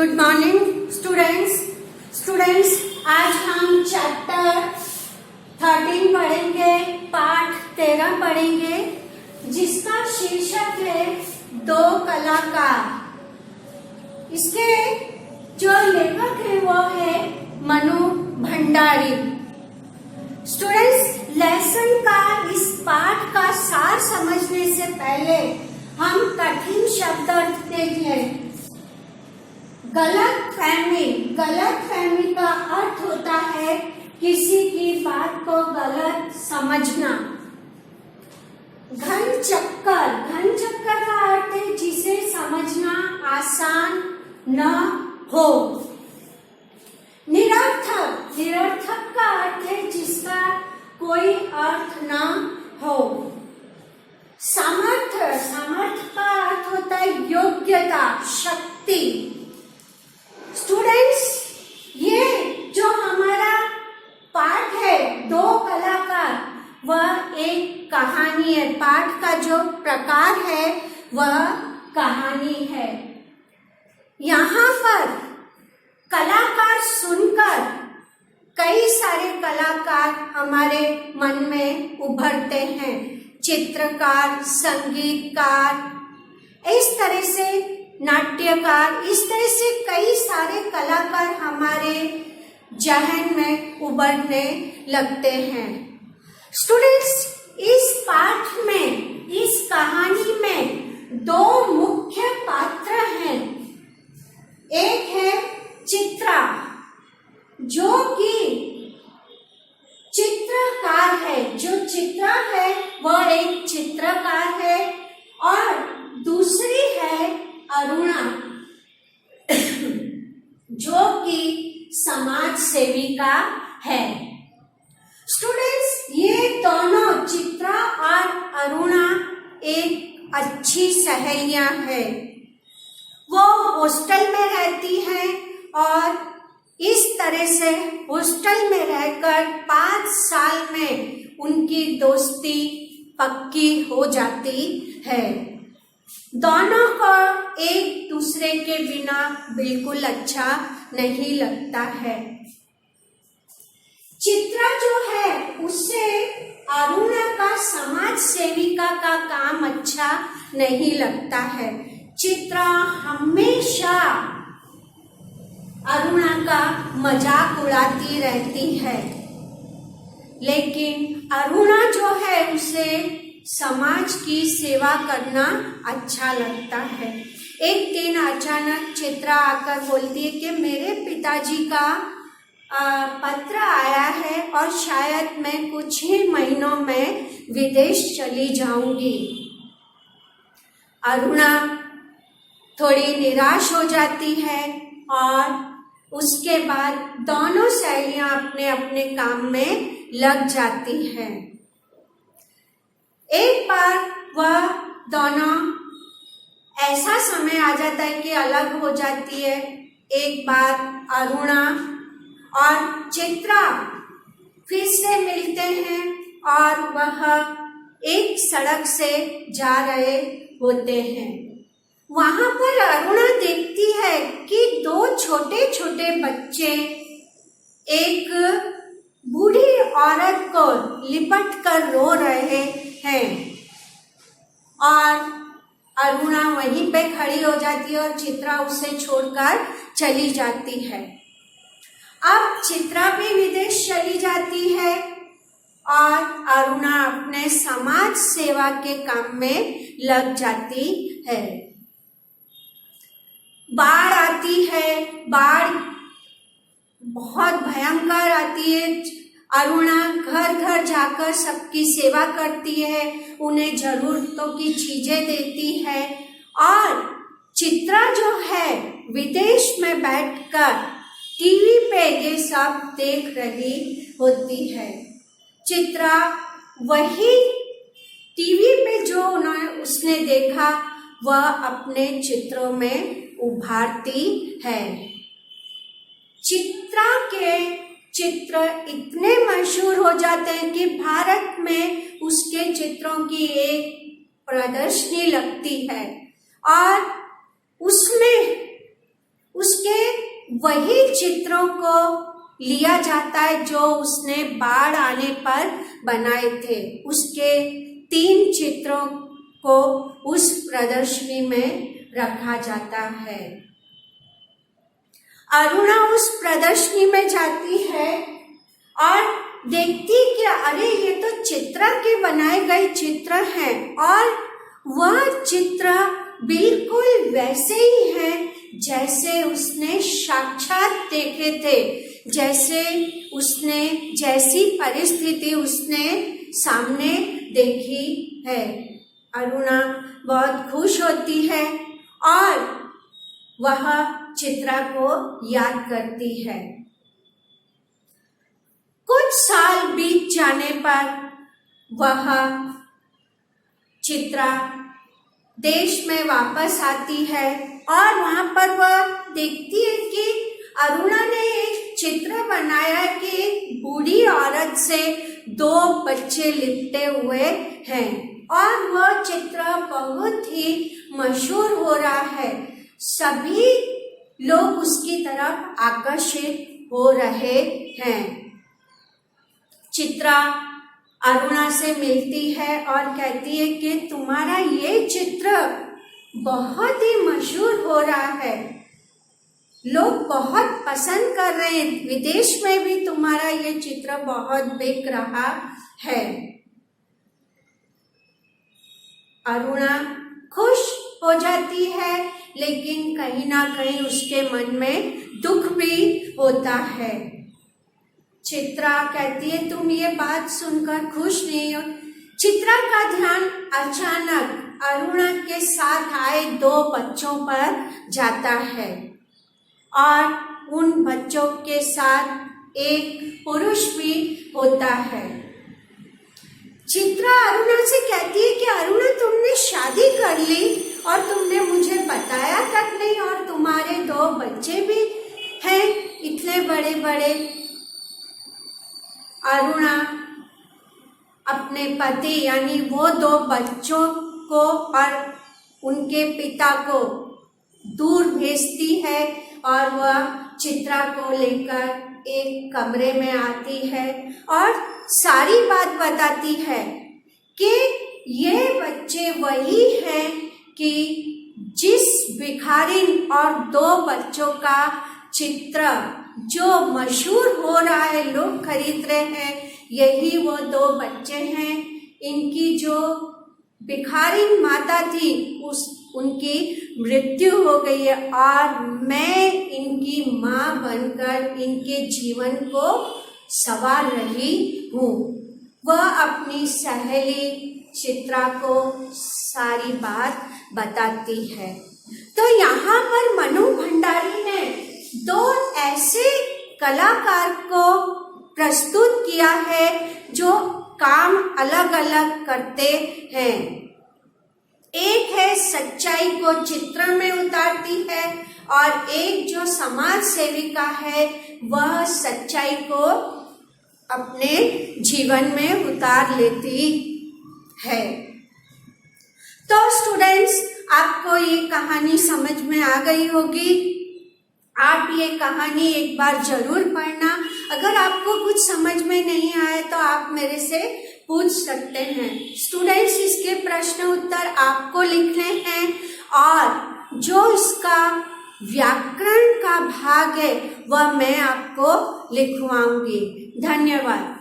Good morning students आज हम chapter 13 पढ़ेंगे, पाठ 13 पढ़ेंगे, जिसका शीर्षक है दो कलाकार। इसके जो लेखक है वो है मनु भंडारी। स्टूडेंट्स, लेसन का इस पाठ का सार समझने से पहले हम कठिन शब्द अर्थ देख लें। गलतफहमी का अर्थ होता है किसी की बात को गलत समझना। घन चक्कर का अर्थ है जिसे समझना आसान न हो। निरर्थक का अर्थ है जिसका कोई अर्थ न हो। सामर्थ्य का अर्थ होता है योग्यता, शक्ति। स्टूडेंट्स, ये जो हमारा पाठ है दो कलाकार, वह एक कहानी है। पाठ का जो प्रकार है वह कहानी है। यहाँ पर कलाकार सुनकर कई सारे कलाकार हमारे मन में उभरते हैं। चित्रकार, संगीतकार, इस तरह से नाट्यकार, इस तरह से कई सारे कलाकार हमारे जहन में उभरने लगते हैं। स्टूडेंट्स, इस पाठ में, इस कहानी में दो मुख्य पात्र हैं। एक है चित्रा, जो कि चित्रकार है। जो चित्रा है वह एक चित्रकार है, और दूसरी है अरुणा, जो कि समाज सेविका है। स्टूडेंट्स, ये दोनों चित्रा और अरुणा एक अच्छी सहेलियां हैं। वो हॉस्टल में रहती हैं और इस तरह से हॉस्टल में रहकर 5 साल में उनकी दोस्ती पक्की हो जाती है। दोनों को एक दूसरे के बिना बिल्कुल अच्छा नहीं लगता है। चित्रा जो है उससे अरुणा का समाज सेविका का काम अच्छा नहीं लगता है। चित्रा हमेशा अरुणा का मजाक उड़ाती रहती है, लेकिन अरुणा जो है उसे समाज की सेवा करना अच्छा लगता है। एक दिन अचानक चित्रा आकर बोलती है कि मेरे पिताजी का पत्र आया है और शायद मैं कुछ ही महीनों में विदेश चली जाऊंगी। अरुणा थोड़ी निराश हो जाती है और उसके बाद दोनों सहेलियां अपने अपने काम में लग जाती हैं। एक बार वह दोनों ऐसा समय आ जाता है कि अलग हो जाती है। एक बार अरुणा और चित्रा फिर से मिलते हैं और वह एक सड़क से जा रहे होते हैं। वहां पर अरुणा देखती है कि 2 छोटे छोटे बच्चे एक बूढ़ी औरत को लिपट कर रो रहे हैं, और अरुणा वहीं पे खड़ी हो जाती है और चित्रा उसे छोड़कर चली जाती है। अब चित्रा भी विदेश चली जाती है और अरुणा अपने समाज सेवा के काम में लग जाती है। बाढ़ आती है, बाढ़ बहुत भयंकर आती है। अरुणा घर घर जाकर सबकी सेवा करती है, उन्हें जरूरतों की चीजें देती है, और चित्रा जो है विदेश में बैठकर टीवी पे ये सब देख रही होती है। चित्रा वही टीवी पे जो उसने देखा वह अपने चित्रों में उभारती है। चित्रा के चित्र इतने मशहूर हो जाते हैं कि भारत में उसके चित्रों की एक प्रदर्शनी लगती है और उसमें उसके वही चित्रों को लिया जाता है जो उसने बाढ़ आने पर बनाए थे। उसके 3 चित्रों को उस प्रदर्शनी में रखा जाता है। अरुणा उस प्रदर्शनी में जाती है और देखती कि अरे ये तो चित्रा के बनाए गए चित्र हैं और वह चित्र बिल्कुल वैसे ही हैं जैसे उसने साक्षात देखे थे, जैसी परिस्थिति उसने सामने देखी है। अरुणा बहुत खुश होती है और वह चित्रा को याद करती है। कुछ साल बीत जाने पर वह चित्रा देश में वापस आती है और वहां पर वह देखती है कि अरुणा ने एक चित्र बनाया कि एक बूढ़ी औरत से 2 बच्चे लिपटे हुए हैं और वह चित्र बहुत ही मशहूर हो रहा है। सभी लोग उसकी तरफ आकर्षित हो रहे हैं। चित्रा अरुणा से मिलती है और कहती है कि तुम्हारा ये चित्र बहुत ही मशहूर हो रहा है, लोग बहुत पसंद कर रहे हैं, विदेश में भी तुम्हारा ये चित्र बहुत बिक रहा है। अरुणा खुश हो जाती है, लेकिन कहीं ना कहीं उसके मन में दुख भी होता है। चित्रा कहती है तुम ये बात सुनकर खुश नहीं हो। चित्रा का ध्यान अचानक अरुणा के साथ आए 2 बच्चों पर जाता है और उन बच्चों के साथ एक पुरुष भी होता है। चित्रा अरुणा से कहती है कि अरुणा तुमने शादी कर ली और तुमने मुझे बताया तक नहीं और तुम्हारे 2 बच्चे भी हैं इतने बड़े बड़े। अरुणा अपने पति यानी वो 2 बच्चों को और उनके पिता को दूर भेजती है और वह चित्रा को लेकर एक कमरे में आती है और सारी बात बताती है कि ये बच्चे वही हैं कि जिस भिखारिन और 2 बच्चों का चित्र जो मशहूर हो रहा है, लोग खरीद रहे हैं, यही वो 2 बच्चे हैं। इनकी जो भिखारिन माता थी उनकी मृत्यु हो गई है और मैं इनकी माँ बनकर इनके जीवन को संवार रही हूँ। वह अपनी सहेली चित्रा को सारी बात बताती है। तो यहाँ पर मनु भंडारी ने 2 ऐसे कलाकार को प्रस्तुत किया है जो काम अलग अलग करते हैं। एक है सच्चाई को चित्र में उतारती है और एक जो समाज सेविका है वह सच्चाई को अपने जीवन में उतार लेती है। तो स्टूडेंट्स, आपको ये कहानी समझ में आ गई होगी। आप ये कहानी एक बार जरूर पढ़ना। अगर आपको कुछ समझ में नहीं आए तो आप मेरे से पूछ सकते हैं। स्टूडेंट्स, इसके प्रश्न उत्तर आपको लिखने हैं और जो इसका व्याकरण का भाग है वह मैं आपको लिखवाऊंगी। धन्यवाद।